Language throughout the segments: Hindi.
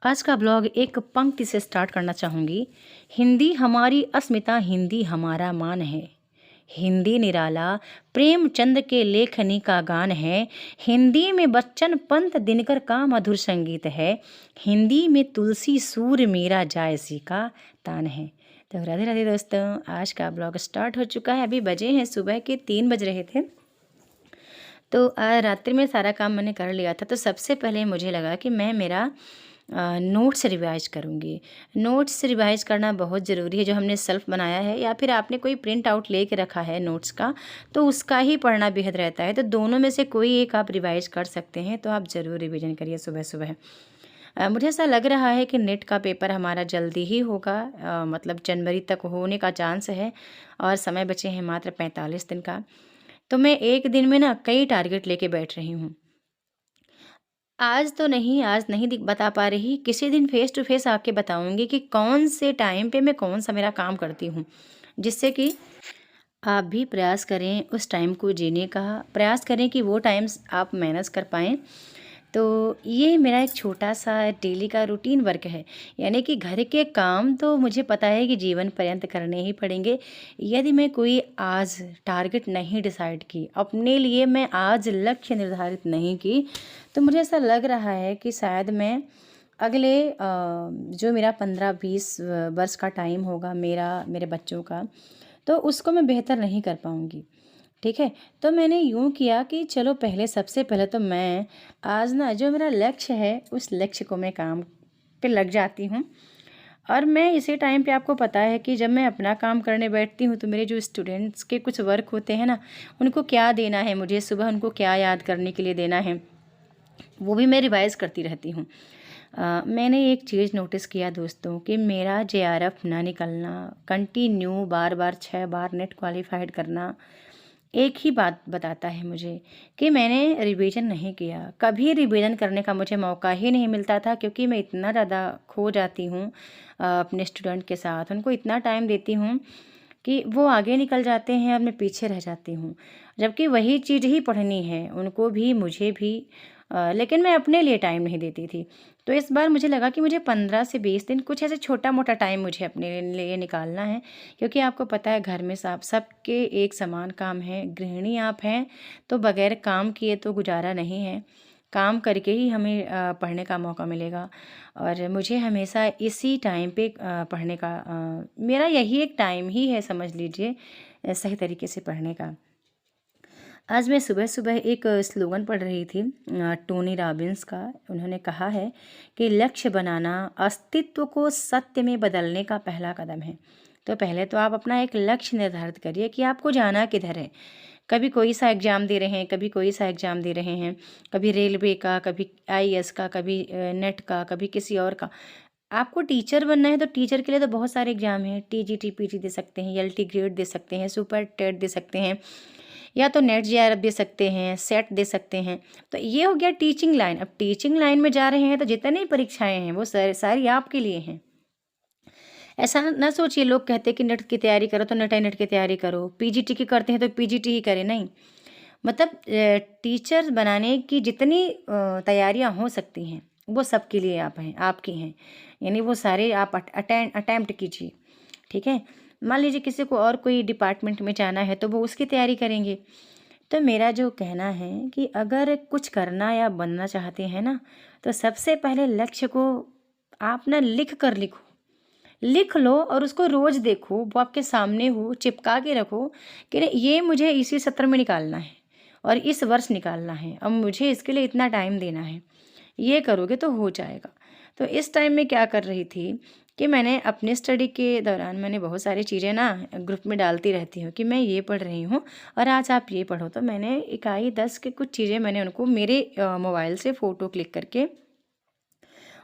आज का ब्लॉग एक पंक्ति से स्टार्ट करना चाहूँगी। हिंदी हमारी अस्मिता, हिंदी हमारा मान है। हिंदी निराला प्रेमचंद के लेखनी का गान है। हिंदी में बच्चन पंत दिनकर का मधुर संगीत है। हिंदी में तुलसी सूर मीरा जायसी का तान है। तो राधे राधे दोस्तों, आज का ब्लॉग स्टार्ट हो चुका है। अभी बजे हैं सुबह के 3 बज रहे थे। तो रात्रि में सारा काम मैंने कर लिया था। तो सबसे पहले मुझे लगा कि मैं मेरा नोट्स रिवाइज़ करूँगी। नोट्स रिवाइज़ करना बहुत ज़रूरी है। जो हमने सेल्फ़ बनाया है या फिर आपने कोई प्रिंट आउट लेके रखा है नोट्स का, तो उसका ही पढ़ना बेहद रहता है। तो दोनों में से कोई एक आप रिवाइज़ कर सकते हैं, तो आप ज़रूर रिवीजन करिए सुबह-सुबह। मुझे ऐसा लग रहा है कि नेट का पेपर हमारा जल्दी ही होगा, मतलब जनवरी तक होने का चांस है और समय बचे हैं मात्र 45 दिन का। तो मैं एक दिन में ना कई टारगेट लेके बैठ रही हूँ। आज तो नहीं, आज नहीं बता पा रही, किसी दिन फेस टू फेस आके बताऊँगी कि कौन से टाइम पे मैं कौन-सा मेरा काम करती हूँ। जिससे कि आप भी प्रयास करें उस टाइम को जीने का, प्रयास करें कि वो टाइम्स आप मैनेज कर पाएँ। तो ये मेरा एक छोटा-सा डेली का रूटीन वर्क है। यानी कि घर के काम तो मुझे पता है कि जीवन पर्यंत करने ही पड़ेंगे। यदि मैं कोई आज टारगेट नहीं डिसाइड की, अपने लिए मैं आज लक्ष्य निर्धारित नहीं की, तो मुझे ऐसा लग रहा है कि शायद मैं अगले जो मेरा 15-20 वर्ष का टाइम होगा मेरे बच्चों का, तो उसको मैं बेहतर नहीं कर पाऊँगी। ठीक है? तो मैंने यूँ किया कि चलो पहले सबसे पहले तो मैं आज ना जो मेरा लक्ष्य है, उस लक्ष्य को मैं काम पे लग जाती हूँ। और मैं इसी टाइम पे आपको पता है कि जब मैं अपना काम करने बैठती हूँ, तो मेरे जो स्टूडेंट्स के कुछ वर्क होते हैं ना, उनको क्या देना है मुझे, सुबह उनको क्या याद करने के लिए देना है, वो भी मैं रिवाइज़ करती रहती हूँ। मैंने एक चीज़ नोटिस किया दोस्तों कि मेरा जेआरएफ ना निकलना, कंटिन्यू बार-बार 6 बार नेट क्वालिफ़ाइड करना, एक ही बात बताता है मुझे कि मैंने रिवीजन नहीं किया। कभी रिवीजन करने का मुझे मौका ही नहीं मिलता था, क्योंकि मैं इतना ज़्यादा खो जाती हूँ अपने स्टूडेंट के साथ। उनको इतना टाइम देती हूँ कि वो आगे निकल जाते हैं और मैं पीछे रह जाती हूँ। जबकि वही चीज़ ही पढ़नी है, उनको भी मुझे भी, लेकिन मैं अपने लिए टाइम नहीं देती थी। तो इस बार मुझे लगा कि मुझे 15 से 20 दिन कुछ ऐसे छोटा-मोटा टाइम मुझे अपने लिए निकालना है। क्योंकि आपको पता है घर में सबके एक समान काम है। गृहिणी आप हैं, तो बगैर काम किए तो गुज़ारा नहीं है। काम करके ही हमें पढ़ने का मौका मिलेगा। और मुझे हमेशा इसी टाइम पे पढ़ने का, मेरा यही एक टाइम ही है समझ लीजिए, सही तरीके से पढ़ने का। आज मैं सुबह-सुबह एक स्लोगन पढ़ रही थी टोनी रॉबिन्स का। उन्होंने कहा है कि लक्ष्य बनाना अस्तित्व को सत्य में बदलने का पहला कदम है। तो पहले तो आप अपना एक लक्ष्य निर्धारित करिए कि आपको जाना किधर है। कभी कोई सा एग्ज़ाम दे रहे हैं, कभी कोई सा एग्ज़ाम दे रहे हैं, कभी रेलवे का, कभी आईएएस का, कभी नेट का, कभी किसी और का। आपको टीचर बनना है तो टीचर के लिए तो बहुत सारे एग्ज़ाम हैं। टीजीटी, पीटी दे सकते हैं, एलटी ग्रेड दे सकते हैं, सुपर टेट दे सकते हैं, या तो नेट जेआरएफ दे सकते हैं, सेट दे सकते हैं। तो ये हो गया टीचिंग लाइन। अब टीचिंग लाइन में जा रहे हैं तो जितनी परीक्षाएँ हैं वो सारी आपके लिए हैं। ऐसा ना सोचिए, लोग कहते हैं कि नेट की तैयारी करो तो नेट की तैयारी करो, पीजीटी की करते हैं तो पीजीटी ही करें, नहीं। मतलब टीचर बनाने की जितनी तैयारियाँ हो सकती हैं, वो सबके लिए आप हैं, आपकी हैं। यानी वो सारे आप अटेम्प्ट कीजिए, ठीक है? मान लीजिए किसी को और कोई डिपार्टमेंट में जाना है तो वो उसकी तैयारी करेंगे। तो मेरा जो कहना है कि अगर कुछ करना या बनना चाहते हैं ना, तो सबसे पहले लक्ष्य को आप ना लिख लो और उसको रोज़ देखो, वो आपके सामने हो, चिपका के रखो कि नहीं, ये मुझे इसी सत्र में निकालना है और इस वर्ष निकालना है। अब मुझे इसके लिए इतना टाइम देना है। ये करोगे तो हो जाएगा। तो इस टाइम में क्या कर रही थी कि मैंने अपने स्टडी के दौरान मैंने बहुत सारी चीज़ें ना ग्रुप में डालती रहती हूँ कि मैं ये पढ़ रही हूँ और आज आप ये पढ़ो। तो मैंने इकाई 10 की कुछ चीज़ें मैंने उनको मेरे मोबाइल से फ़ोटो क्लिक करके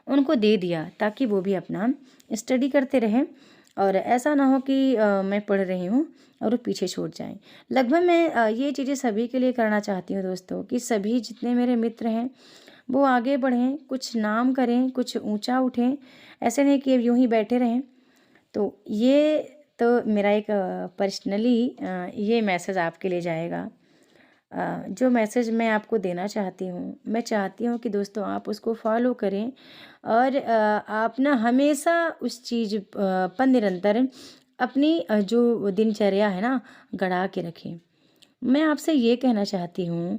उनको दे दिया, ताकि वो भी अपना स्टडी करते रहें और ऐसा ना हो कि मैं पढ़ रही हूँ और वो पीछे छूट जाएँ। लगभग मैं ये चीज़ें सभी के लिए करना चाहती हूँ दोस्तों, कि सभी जितने मेरे मित्र हैं वो आगे बढ़ें, कुछ नाम करें, कुछ ऊँचा उठें। ऐसे नहीं कि अब यूँ ही बैठे रहें। तो ये तो मेरा एक पर्सनली ये मैसेज आपके लिए जाएगा। जो मैसेज मैं आपको देना चाहती हूँ, मैं चाहती हूँ कि दोस्तों आप उसको फॉलो करें और आप ना हमेशा उस चीज़ पर निरंतर अपनी जो दिनचर्या है ना गढ़ा के रखें। मैं आपसे ये कहना चाहती हूँ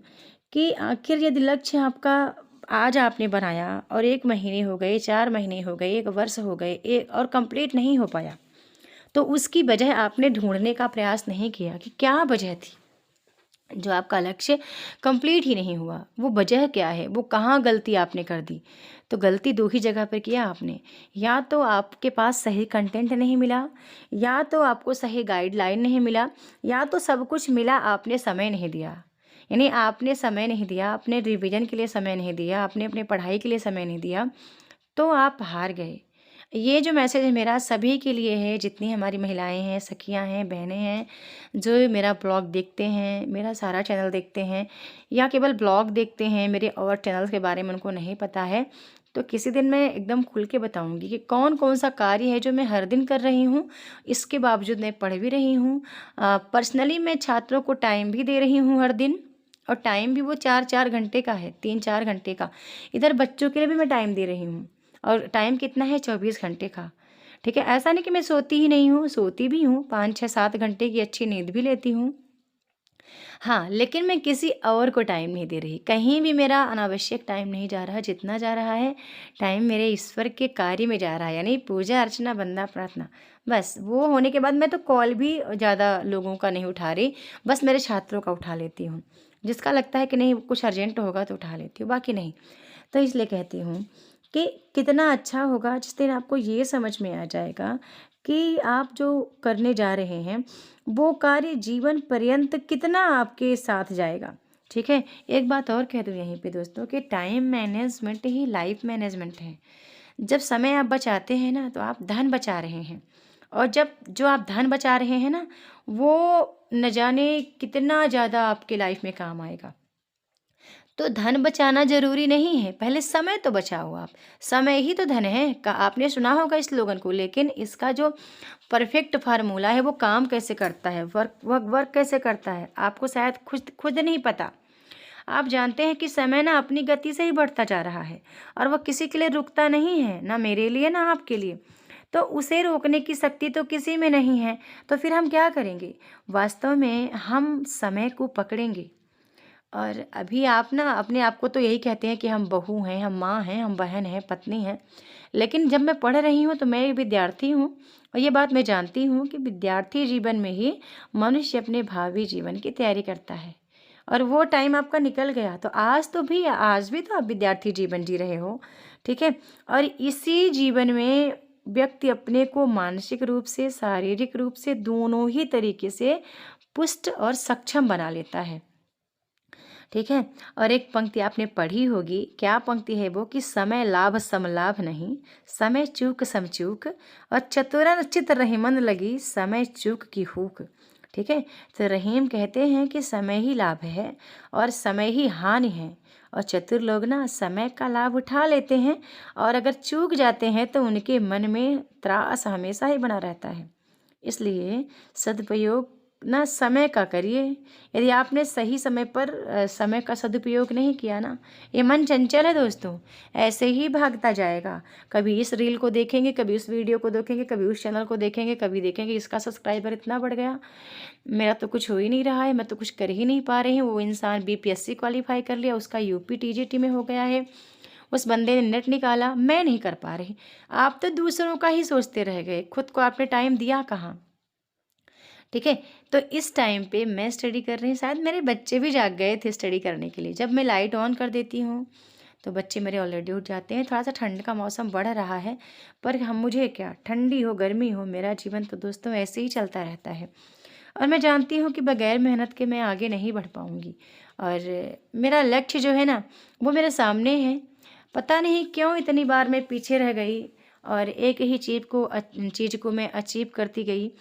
कि आखिर यदि लक्ष्य आपका आज आपने बनाया और 1 महीने हो गए, 4 महीने हो गए, 1 वर्ष हो गए और कंप्लीट नहीं हो पाया, तो उसकी वजह आपने ढूँढने का प्रयास नहीं किया कि क्या वजह थी? जो आपका लक्ष्य कंप्लीट ही नहीं हुआ, वो वजह क्या है? वो कहाँ गलती आपने कर दी? तो गलती 2 ही जगह पर किया आपने। या तो आपके पास सही कंटेंट नहीं मिला, या तो आपको सही गाइडलाइन नहीं मिला, या तो सब कुछ मिला, आपने समय नहीं दिया। यानी आपने समय नहीं दिया, अपने रिवीजन के लिए समय नहीं दिया, आपने अपने पढ़ाई के लिए समय नहीं दिया, तो आप हार गए। ये जो मैसेज है मेरा सभी के लिए है, जितनी हमारी महिलाएं हैं, सखियां हैं, बहनें हैं, जो मेरा ब्लॉग देखते हैं, मेरा सारा चैनल देखते हैं, या केवल ब्लॉग देखते हैं, मेरे और चैनल्स के बारे में उनको नहीं पता है। तो किसी दिन मैं एकदम खुल के बताऊंगी कि कौन कौन सा कार्य है जो मैं हर दिन कर रही हूँ, इसके बावजूद मैं पढ़ भी रही हूँ। पर्सनली मैं छात्रों को टाइम भी दे रही हूँ हर दिन, और टाइम भी वो 4-4 घंटे का है, 3-4 घंटे का। इधर बच्चों के लिए भी मैं टाइम दे रही हूँ, और टाइम कितना है? 24 घंटे का। ठीक है, ऐसा नहीं कि मैं सोती ही नहीं हूँ, सोती भी हूँ, 5-6-7 घंटे की अच्छी नींद भी लेती हूँ। हाँ, लेकिन मैं किसी और को टाइम नहीं दे रही, कहीं भी मेरा अनावश्यक टाइम नहीं जा रहा, जितना जा रहा है टाइम मेरे ईश्वर के कार्य में जा रहा है, यानी पूजा अर्चना, वंदना, प्रार्थना। बस वो होने के बाद मैं तो कॉल भी ज़्यादा लोगों का नहीं उठा रही, बस मेरे छात्रों का उठा लेती हूँ। जिसका लगता है कि नहीं कुछ अर्जेंट होगा तो उठा लेती हूँ, बाकी नहीं। तो इसलिए कहती हूँ कि कितना अच्छा होगा जिस दिन आपको ये समझ में आ जाएगा कि आप जो करने जा रहे हैं वो कार्य जीवन पर्यंत कितना आपके साथ जाएगा। ठीक है, एक बात और कह दूँ यहीं पे दोस्तों कि टाइम मैनेजमेंट ही लाइफ मैनेजमेंट है। जब समय आप बचाते हैं ना तो आप धन बचा रहे हैं, और जब जो आप धन बचा रहे हैं ना वो न जाने कितना ज़्यादा आपके लाइफ में काम आएगा। तो धन बचाना ज़रूरी नहीं है, पहले समय तो बचाओ आप। समय ही तो धन है, का आपने सुना होगा इस स्लोगन को, लेकिन इसका जो परफेक्ट फार्मूला है वो काम कैसे करता है, वर्क कैसे करता है, आपको शायद खुद खुद नहीं पता। आप जानते हैं कि समय ना अपनी गति से ही बढ़ता जा रहा है, और वह किसी के लिए रुकता नहीं है, ना मेरे लिए ना आपके लिए। तो उसे रोकने की शक्ति तो किसी में नहीं है, तो फिर हम क्या करेंगे? वास्तव में हम समय को पकड़ेंगे। और अभी आप ना अपने आप को तो यही कहते हैं कि हम बहू हैं, हम माँ हैं, हम बहन हैं, पत्नी हैं। लेकिन जब मैं पढ़ रही हूँ तो मैं एक विद्यार्थी हूँ, और ये बात मैं जानती हूँ कि विद्यार्थी जीवन में ही मनुष्य अपने भावी जीवन की तैयारी करता है। और वो टाइम आपका निकल गया, तो आज भी तो आप विद्यार्थी जीवन जी रहे हो। ठीक है, और इसी जीवन में व्यक्ति अपने को मानसिक रूप से, शारीरिक रूप से, दोनों ही तरीके से पुष्ट और सक्षम बना लेता है। ठीक है, और एक पंक्ति आपने पढ़ी होगी, क्या पंक्ति है वो? कि समय लाभ समलाभ नहीं, समय चूक समचूक, और चतुरन चित रहीमन लगी, समय चूक की हुक। ठीक है, तो रहीम कहते हैं कि समय ही लाभ है और समय ही हानि है, और चतुर लोग ना समय का लाभ उठा लेते हैं, और अगर चूक जाते हैं तो उनके मन में त्रास हमेशा ही बना रहता है। इसलिए सदुपयोग ना समय का करिए। यदि आपने सही समय पर समय का सदुपयोग नहीं किया ना, ये मन चंचल है दोस्तों, ऐसे ही भागता जाएगा। कभी इस रील को देखेंगे, कभी उस वीडियो को देखेंगे, कभी उस चैनल को देखेंगे, कभी देखेंगे इसका सब्सक्राइबर इतना बढ़ गया, मेरा तो कुछ हो ही नहीं रहा है, मैं तो कुछ कर ही नहीं पा रही हूँ। वो इंसान बीपीएससी क्वालिफाई कर लिया, उसका यूपी टीजीटी में हो गया है, उस बंदे ने नेट निकाला, मैं नहीं कर पा रही। आप तो दूसरों का ही सोचते रह गए, खुद को आपने टाइम दिया कहाँ? ठीक है, तो इस टाइम पे मैं स्टडी कर रही हूँ, शायद मेरे बच्चे भी जाग गए थे स्टडी करने के लिए। जब मैं लाइट ऑन कर देती हूँ तो बच्चे मेरे ऑलरेडी उठ जाते हैं। थोड़ा सा ठंड का मौसम बढ़ रहा है, पर हम मुझे क्या, ठंडी हो गर्मी हो, मेरा जीवन तो दोस्तों ऐसे ही चलता रहता है। और मैं जानती हूँ कि बगैर मेहनत के मैं आगे नहीं बढ़ पाऊँगी, और मेरा लक्ष्य जो है ना वो मेरे सामने है। पता नहीं क्यों इतनी बार मैं पीछे रह गई, और एक ही चीज़ को मैं अचीव करती गई,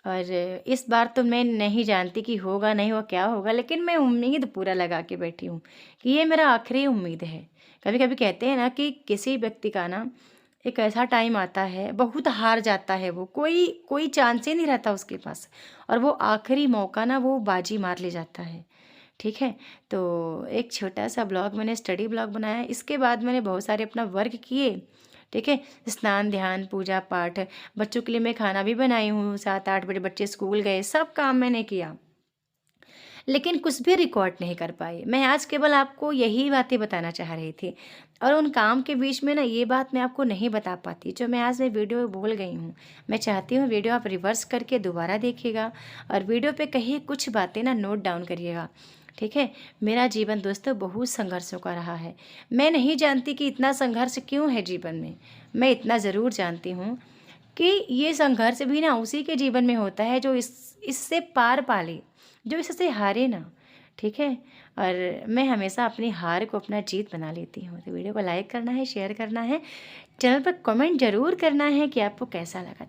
और इस बार तो मैं नहीं जानती कि होगा नहीं होगा, क्या होगा, लेकिन मैं उम्मीद पूरा लगा के बैठी हूँ कि ये मेरा आखिरी उम्मीद है। कभी कभी कहते हैं ना कि किसी व्यक्ति का ना एक ऐसा टाइम आता है, बहुत हार जाता है, वो कोई कोई चांस ही नहीं रहता उसके पास, और वो आखिरी मौका ना वो बाजी मार ले जाता है। ठीक है। तो एक छोटा सा ब्लॉग मैंने स्टडी ब्लॉग बनाया, इसके बाद मैंने बहुत सारे अपना वर्क किए। ठीक है, स्नान ध्यान पूजा पाठ, बच्चों के लिए मैं खाना भी बनाई हूँ, 7-8 बजे बच्चे स्कूल गए, सब काम मैंने किया, लेकिन कुछ भी रिकॉर्ड नहीं कर पाई। मैं आज केवल आपको यही बातें बताना चाह रही थी, और उन काम के बीच में ना ये बात मैं आपको नहीं बता पाती जो मैं आज वीडियो में बोल गई हूँ। मैं चाहती हूँ वीडियो आप रिवर्स करके दोबारा देखिएगा, और वीडियो पे कहीं कुछ बातें ना नोट डाउन करिएगा। ठीक है। मेरा जीवन दोस्तों बहुत संघर्षों का रहा है। मैं नहीं जानती कि इतना संघर्ष क्यों है जीवन में। मैं इतना ज़रूर जानती हूँ कि ये संघर्ष भी ना उसी के जीवन में होता है जो इससे पार पाले, जो इससे हारे ना। ठीक है। और मैं हमेशा अपनी हार को अपना जीत बना लेती हूँ। तो वीडियो को लाइक करना है, शेयर करना है, चैनल पर कमेंट ज़रूर करना है कि आपको कैसा लगा।